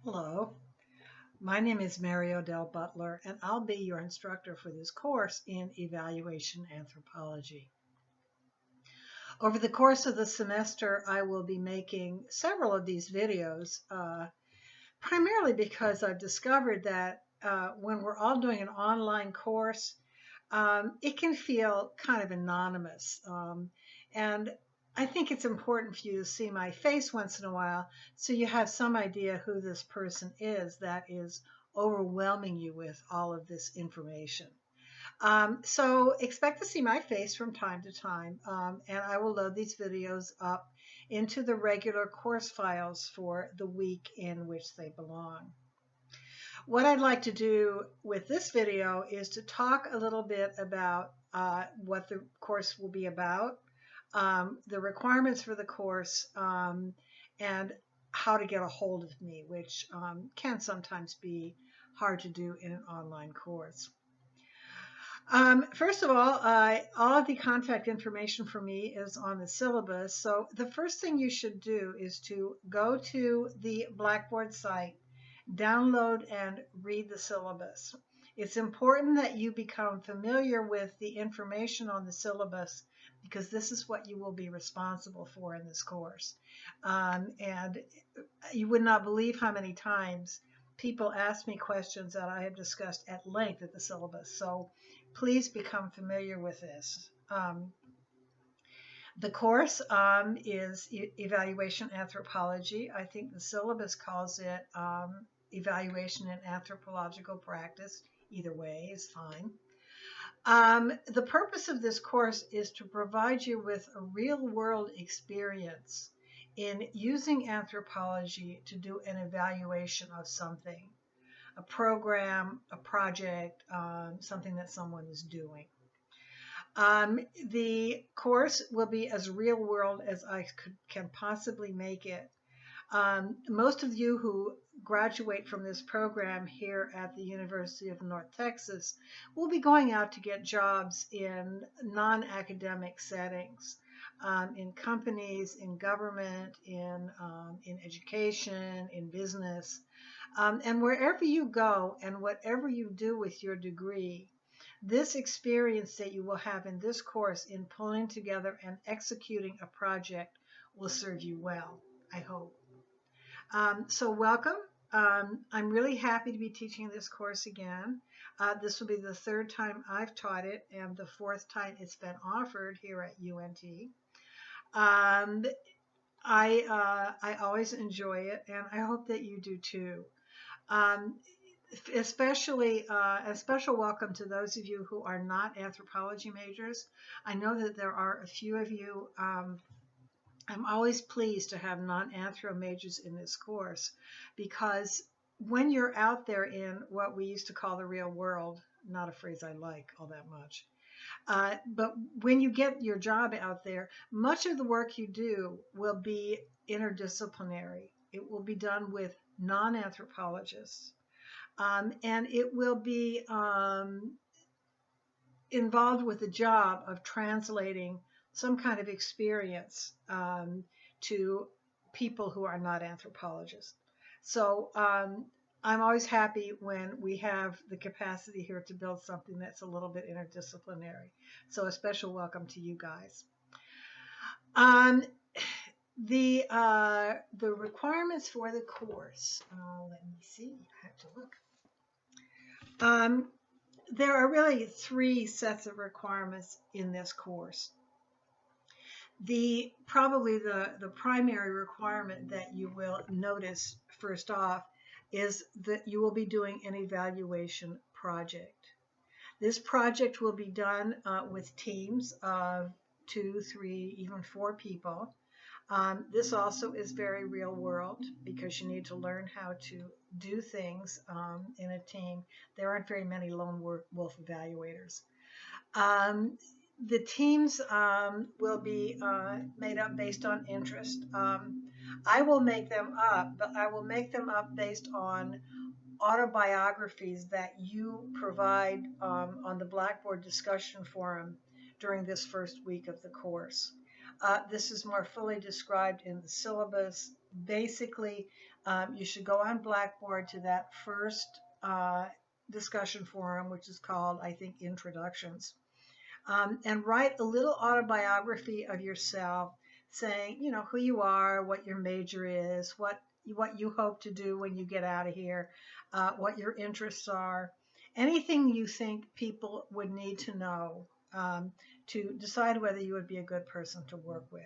Hello, my name is Mary Odell Butler, and I'll be your instructor for this course in Evaluation Anthropology. Over the course of the semester, I will be making several of these videos, primarily because I've discovered that when we're all doing an online course, it can feel kind of anonymous. And I think it's important for you to see my face once in a while so you have some idea who this person is that is overwhelming you with all of this information. So expect to see my face from time to time, and I will load these videos up into the regular course files for the week in which they belong. What I'd like to do with this video is to talk a little bit about what the course will be about, the requirements for the course, and how to get a hold of me, which can sometimes be hard to do in an online course. First of all of the contact information for me is on the syllabus. So the first thing you should do is to go to the Blackboard site, download and read the syllabus. It's important that you become familiar with the information on the syllabus because this is what you will be responsible for in this course. And you would not believe how many times people ask me questions that I have discussed at length at the syllabus. So please become familiar with this. The course is Evaluation Anthropology. I think the syllabus calls it Evaluation in Anthropological Practice. Either way is fine. The purpose of this course is to provide you with a real-world experience in using anthropology to do an evaluation of something, a program, a project, something that someone is doing. The course will be as real world as I can possibly make it. Most of you who graduate from this program here at the University of North Texas will be going out to get jobs in non-academic settings, in companies, in government, in education, in business. And wherever you go and whatever you do with your degree, this experience that you will have in this course in pulling together and executing a project will serve you well, I hope. So welcome. I'm really happy to be teaching this course again. This will be the third time I've taught it and the fourth time it's been offered here at UNT. I always enjoy it, and I hope that you do too. Especially a special welcome to those of you who are not anthropology majors. I know that there are a few of you. I'm always pleased to have non-anthro majors in this course because when you're out there in what we used to call the real world, not a phrase I like all that much, but when you get your job out there, much of the work you do will be interdisciplinary. It will be done with non-anthropologists. And it will be involved with the job of translating some kind of experience to people who are not anthropologists. So I'm always happy when we have the capacity here to build something that's a little bit interdisciplinary. So a special welcome to you guys. The requirements for the course, let me see, I have to look. There are really three sets of requirements in this course. Probably the primary requirement that you will notice first off is that you will be doing an evaluation project. This project will be done with teams of 2, 3, even 4 people. This also is very real world because you need to learn how to do things in a team. There aren't very many lone wolf evaluators. The teams will be made up based on interest. I will make them up, but I will make them up based on autobiographies that you provide on the Blackboard discussion forum during this first week of the course. This is more fully described in the syllabus. Basically, You should go on Blackboard to that first discussion forum, which is called, I think, Introductions, and write a little autobiography of yourself, saying, who you are, what your major is, what you hope to do when you get out of here, what your interests are, anything you think people would need to know to decide whether you would be a good person to work with.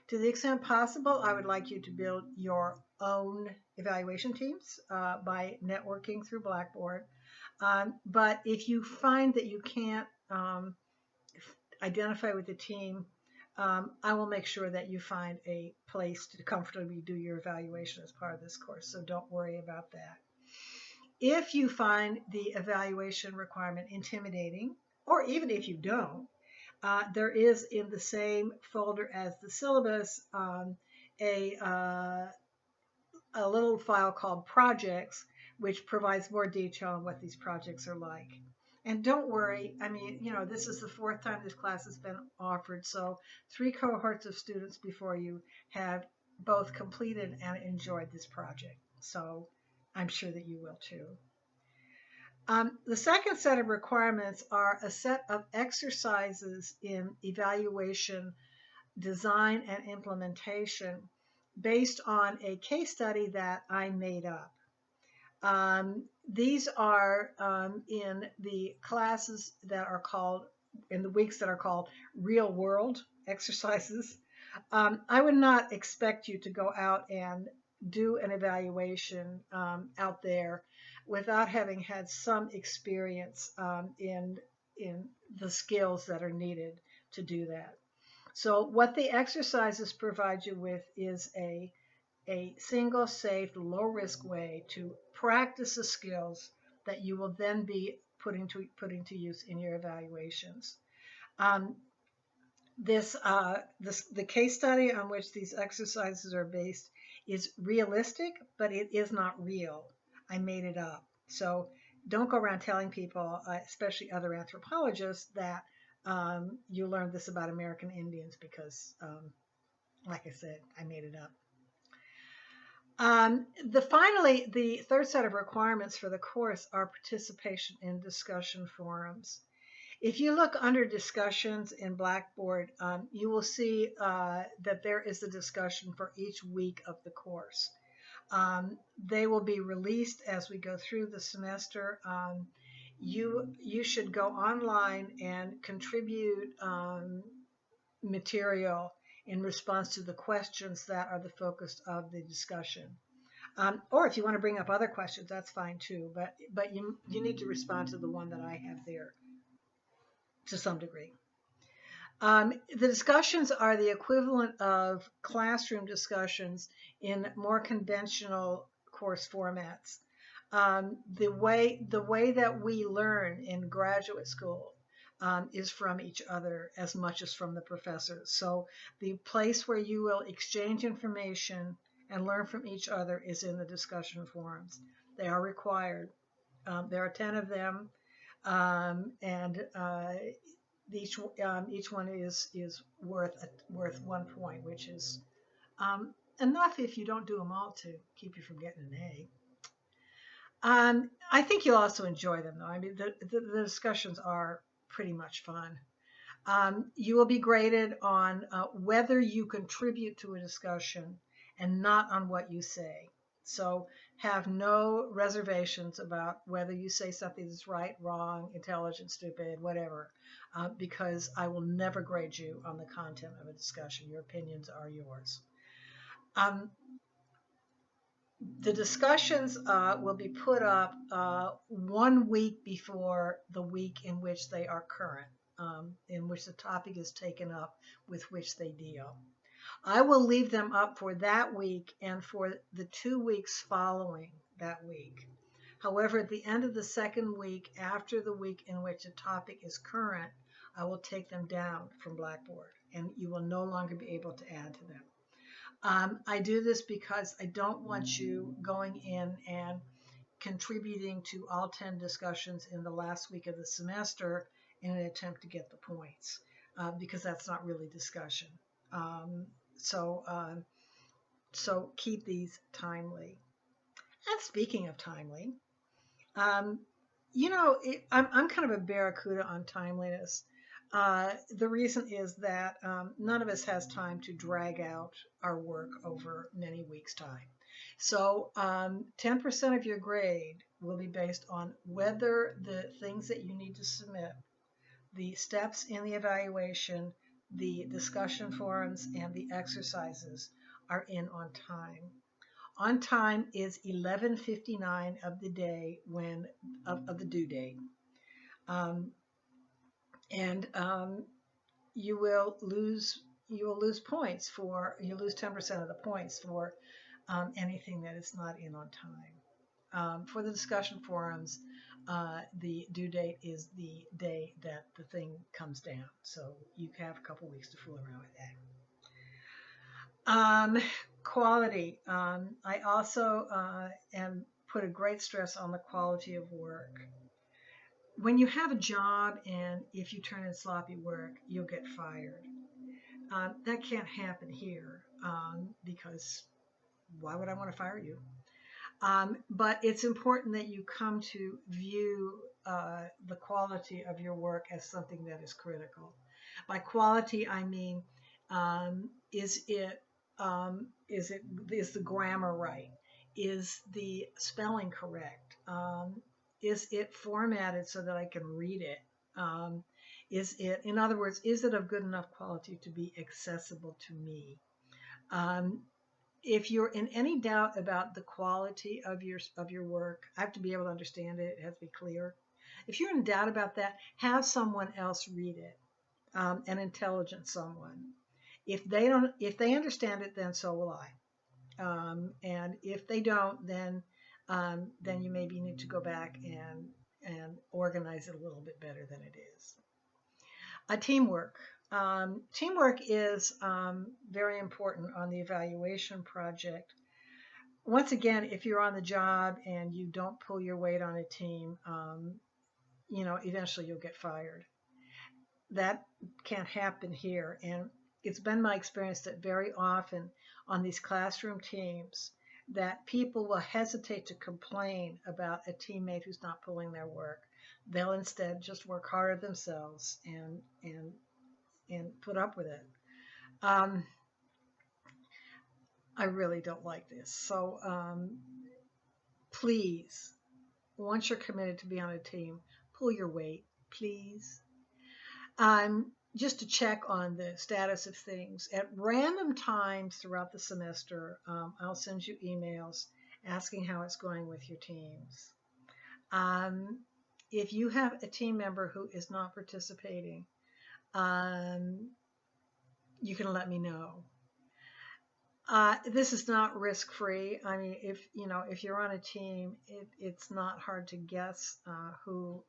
To the extent possible, I would like you to build your own evaluation teams by networking through Blackboard. But if you find that you can't identify with the team, I will make sure that you find a place to comfortably do your evaluation as part of this course, so don't worry about that. If you find the evaluation requirement intimidating, or even if you don't, there is in the same folder as the syllabus a little file called Projects, which provides more detail on what these projects are like. And don't worry, I mean, this is the 4th time this class has been offered, so 3 cohorts of students before you have both completed and enjoyed this project. So I'm sure that you will too. The second set of requirements are a set of exercises in evaluation, design, and implementation based on a case study that I made up. These are in the classes that are called, in the weeks that are called real world exercises. I would not expect you to go out and do an evaluation out there without having had some experience in the skills that are needed to do that. So what the exercises provide you with is a single, safe, low-risk way to practice the skills that you will then be putting to use in your evaluations. The case study on which these exercises are based is realistic, but it is not real. I made it up. So don't go around telling people, especially other anthropologists, that you learned this about American Indians because, like I said, I made it up. Finally, the third set of requirements for the course are participation in discussion forums. If you look under discussions in Blackboard, you will see that there is a discussion for each week of the course. They will be released as we go through the semester. You should go online and contribute material in response to the questions that are the focus of the discussion. Or if you want to bring up other questions, that's fine too, but you need to respond to the one that I have there to some degree. The discussions are the equivalent of classroom discussions in more conventional course formats. The way that we learn in graduate school is from each other as much as from the professors. So the place where you will exchange information and learn from each other is in the discussion forums. They are required. There are 10 of them, and each one is worth 1 point, which is enough if you don't do them all to keep you from getting an A. I think you'll also enjoy them, though. I mean, the discussions are pretty much fun. You will be graded on whether you contribute to a discussion and not on what you say. So have no reservations about whether you say something that's right, wrong, intelligent, stupid, whatever, because I will never grade you on the content of a discussion. Your opinions are yours. The discussions will be put up 1 week before the week in which they are current, in which the topic is taken up with which they deal. I will leave them up for that week and for the 2 weeks following that week. However, at the end of the second week, after the week in which a topic is current, I will take them down from Blackboard, and you will no longer be able to add to them. I do this because I don't want you going in and contributing to all 10 discussions in the last week of the semester in an attempt to get the points, because that's not really discussion. So keep these timely. And speaking of timely, um, I'm kind of a barracuda on timeliness. The reason is that none of us has time to drag out our work over many weeks' time. So 10% of your grade will be based on whether the things that you need to submit, the steps in the evaluation, the discussion forums, and the exercises are in on time. On time is 11:59 of the day of the due date. Um, and you will lose points for you lose 10% of the points for anything that is not in on time. For the discussion forums, the due date is the day that the thing comes down, so you have a couple weeks to fool around with that. Quality. I also am put a great stress on the quality of work. When you have a job and if you turn in sloppy work, you'll get fired. That can't happen here because why would I want to fire you? But it's important that you come to view the quality of your work as something that is critical. By quality, I mean, is the grammar right? Is the spelling correct? Is it formatted so that I can read it? In other words, is it of good enough quality to be accessible to me? If you're in any doubt about the quality of your work, I have to be able to understand it. It has to be clear. If you're in doubt about that, have someone else read it, an intelligent someone. If they understand it, then so will I. And if they don't, then you maybe need to go back and organize it a little bit better than it is. Teamwork. Teamwork is very important on the evaluation project. Once again, if you're on the job and you don't pull your weight on a team, eventually you'll get fired. That can't happen here. And it's been my experience that very often on these classroom teams that people will hesitate to complain about a teammate who's not pulling their work. They'll instead just work harder themselves and put up with it. I really don't like this. So please, once you're committed to be on a team, pull your weight, please. Just to check on the status of things. At random times throughout the semester, I'll send you emails asking how it's going with your teams. If you have a team member who is not participating, you can let me know. This is not risk-free. I mean, if you're on a team, it's not hard to guess who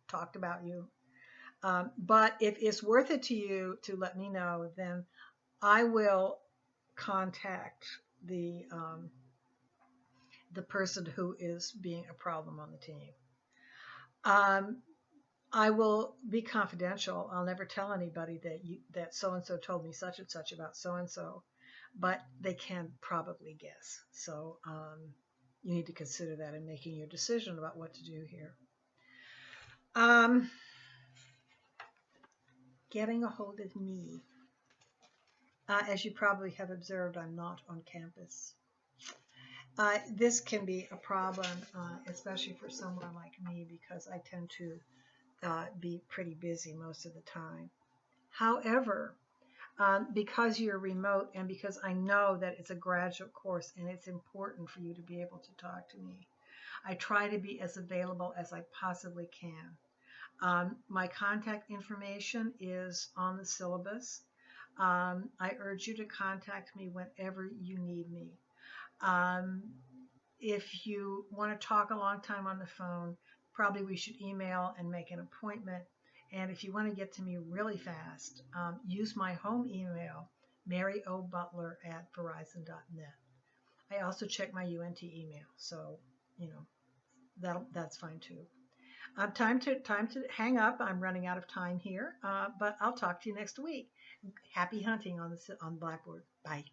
talked about you. But if it's worth it to you to let me know, then I will contact the person who is being a problem on the team. I will be confidential. I'll never tell anybody that so-and-so told me such and such about so-and-so, but they can probably guess. So you need to consider that in making your decision about what to do here. Getting a hold of me. As you probably have observed, I'm not on campus. This can be a problem, especially for someone like me, because I tend to be pretty busy most of the time. However, because you're remote and because I know that it's a graduate course and it's important for you to be able to talk to me, I try to be as available as I possibly can. My contact information is on the syllabus. I urge you to contact me whenever you need me. If you want to talk a long time on the phone, probably we should email and make an appointment. And if you want to get to me really fast, use my home email, maryobutler@verizon.net. I also check my UNT email, so that's fine too. Time to hang up. I'm running out of time here, but I'll talk to you next week. Happy hunting on Blackboard. Bye.